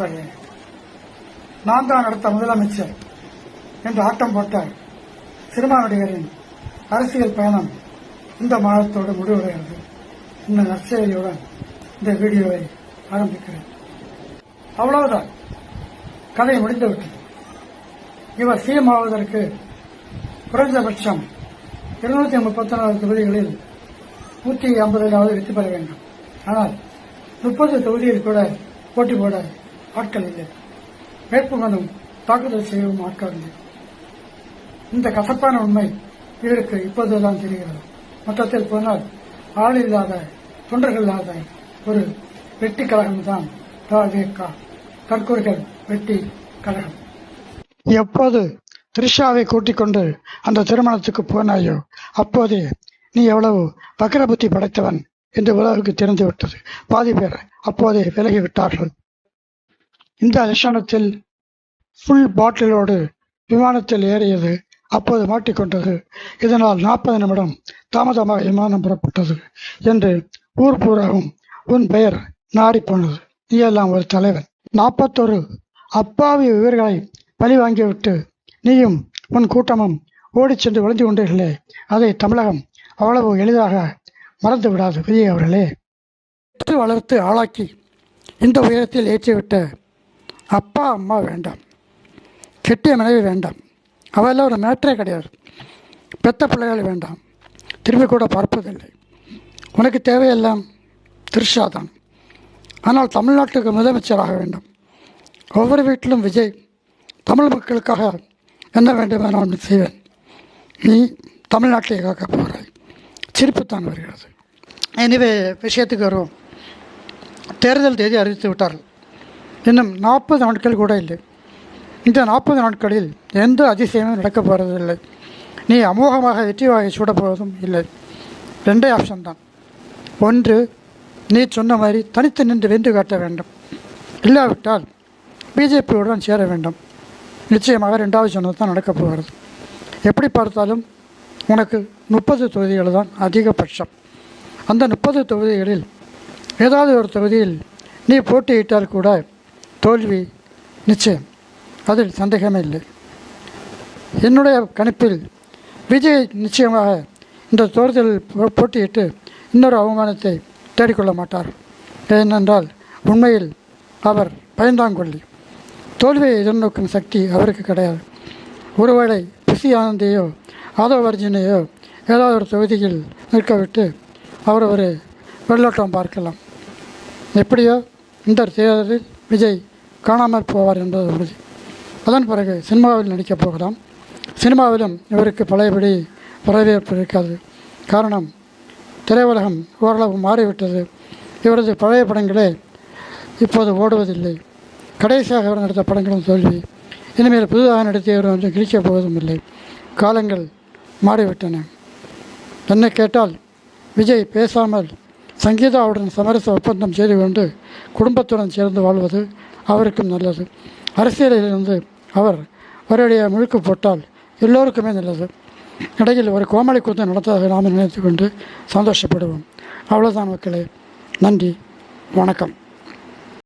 நண்பர்களே, நான் தான் அடுத்த முதலமைச்சர் என்று ஆட்டம் போட்ட சினிமா நடிகரின் அரசியல் பயணம் இந்த மாதத்தோடு முடிவடைகிறது. இந்த நற்செய்தியுடன் இந்த வீடியோவை ஆரம்பிக்கிறேன். அவ்வளவுதான், கதை முடிந்துவிட்டது. இவர் சிஎம் ஆவதற்கு குறைந்தபட்சம் 234 தொகுதிகளில் 150 வெற்றி பெற வேண்டும். ஆனால் 30 தொகுதியில் கூட போட்டி போட ஆட்கள் இல்லை. வேட்புமனு தாக்குதல் செய்யவும் ஆட்கள் இல்லை. இந்த கசப்பான உண்மை இவருக்கு இப்போதுதான் தெரிகிறது. மொத்தத்தில் போனால் ஆள் இல்லாத, தொண்டர்கள் இல்லாத ஒரு வெட்டி கழகம் தான் தற்கொலைகள் வெட்டி கழகம். எப்போது த்ரிஷாவை கூட்டிக் கொண்டு அந்த திருமணத்துக்கு போனாயோ அப்போதே நீ எவ்வளவு வக்கர புத்தி படைத்தவன் என்று உலகுக்கு தெரிந்துவிட்டது. பாதி பேர் அப்போதே விலகிவிட்டார்கள். இந்த லட்சணத்தில் ஃபுல் பாட்டிலோடு விமானத்தில் ஏறியது அப்போது மாட்டிக்கொண்டது. இதனால் 40 நிமிடம் தாமதமாக விமானம் புறப்பட்டது என்று ஊர் பூராவும் உன் பெயர் நாடி போனது. நீ எல்லாம் ஒரு தலைவன். 41 அப்பாவி உயிர்களை பழி வாங்கிவிட்டு நீயும் உன் கூட்டமும் ஓடிச் சென்று விழுந்து கொண்டீர்களே, அதை தமிழகம் அவ்வளவு எளிதாக மறந்து விடாது. விஜய் அவர்களே, வளர்த்து ஆளாக்கி இந்த உயரத்தில் ஏற்றிவிட்ட அப்பா அம்மா வேண்டாம், கெட்டிய மனைவி வேண்டாம், அவெல்லாம் ஒரு மேட்டரே கிடையாது. பெத்த பிள்ளைகள் வேண்டாம், திரும்பி கூட பார்ப்பதில்லை. உனக்கு தேவையெல்லாம் த்ரிஷா தான். ஆனால் தமிழ்நாட்டுக்கு முதலமைச்சராக வேண்டும். ஒவ்வொரு வீட்டிலும் விஜய் தமிழ் மக்களுக்காக என்ன வேண்டும் நான் செய்வேன். நீ தமிழ்நாட்டை காக்க போகிறாய். சிரிப்புத்தான் வருகிறது. எனவே விஷயத்துக்கு வருவோம். தேர்தல் தேதி அறிவித்து விட்டார்கள். இன்னும் 40 நாட்கள் கூட இல்லை. இந்த 40 நாட்களில் எந்த அதிசயமும் நடக்கப் போவதில்லை. நீ அமோகமாக வெற்றி வாகை சூடப்போவதும் இல்லை. 2 ஆப்ஷன் தான். ஒன்று, நீ சொன்ன மாதிரி தனித்து நின்று வென்று காட்ட வேண்டும். இல்லாவிட்டால் பிஜேபியுடன் சேர வேண்டும். நிச்சயமாக 2வது சொன்னது தான் நடக்கப் போகிறது. எப்படி பார்த்தாலும் உனக்கு 30 தொகுதிகள் தான் அதிகபட்சம். அந்த 30 தொகுதிகளில் ஏதாவது ஒரு தொகுதியில் நீ போட்டியிட்டால் கூட தோல்வி நிச்சயம், அதில் சந்தேகமே இல்லை. என்னுடைய கணிப்பில் விஜய் நிச்சயமாக இந்த தேர்தலில் போட்டியிட்டு இன்னொரு அவமானத்தை தேடிக்கொள்ள மாட்டார். ஏனென்றால் உண்மையில் அவர் பயந்தாங்கொள்ளி. தோல்வியை எதிர்நோக்கும் சக்தி அவருக்கு கிடையாது. ஒருவேளை பிசி ஆனந்தையோ ஆதவர்ஜினையோ ஏதாவது ஒரு தொகுதியில் நிற்க விட்டு அவர் ஒரு வெள்ளோட்டம் பார்க்கலாம். எப்படியோ இந்த தேர்தலில் விஜய் காணாமல் போவார் என்பது உறுதி. அதன் பிறகு சினிமாவில் நடிக்கப் போகலாம். சினிமாவிலும் இவருக்கு பழையபடி வரவேற்பு இருக்காது. காரணம், திரையுலகம் ஓரளவு மாறிவிட்டது. இவரது பழைய படங்களே இப்போது ஓடுவதில்லை. கடைசியாக அவர் நடித்த படங்களும் தோல்வி. இனிமேல் புதிதாக நடித்தவர் வந்து கிழிக்கப் போவதும் இல்லை. காலங்கள் மாறிவிட்டன. என்னை கேட்டால் விஜய் பேசாமல் சங்கீதாவுடன் சமரச ஒப்பந்தம் செய்து கொண்டு குடும்பத்துடன் சேர்ந்து வாழ்வது அவருக்கும் நல்லது. அரசியலிலிருந்து அவர் ஒரேடியாக முழுக்கு போட்டால் எல்லோருக்குமே நல்லது. இடையில் ஒரு கோமாளி கூத்து நடத்ததாக நாம் நினைத்து கொண்டு சந்தோஷப்படுவோம். அவ்வளோதான் மக்களே. நன்றி, வணக்கம்.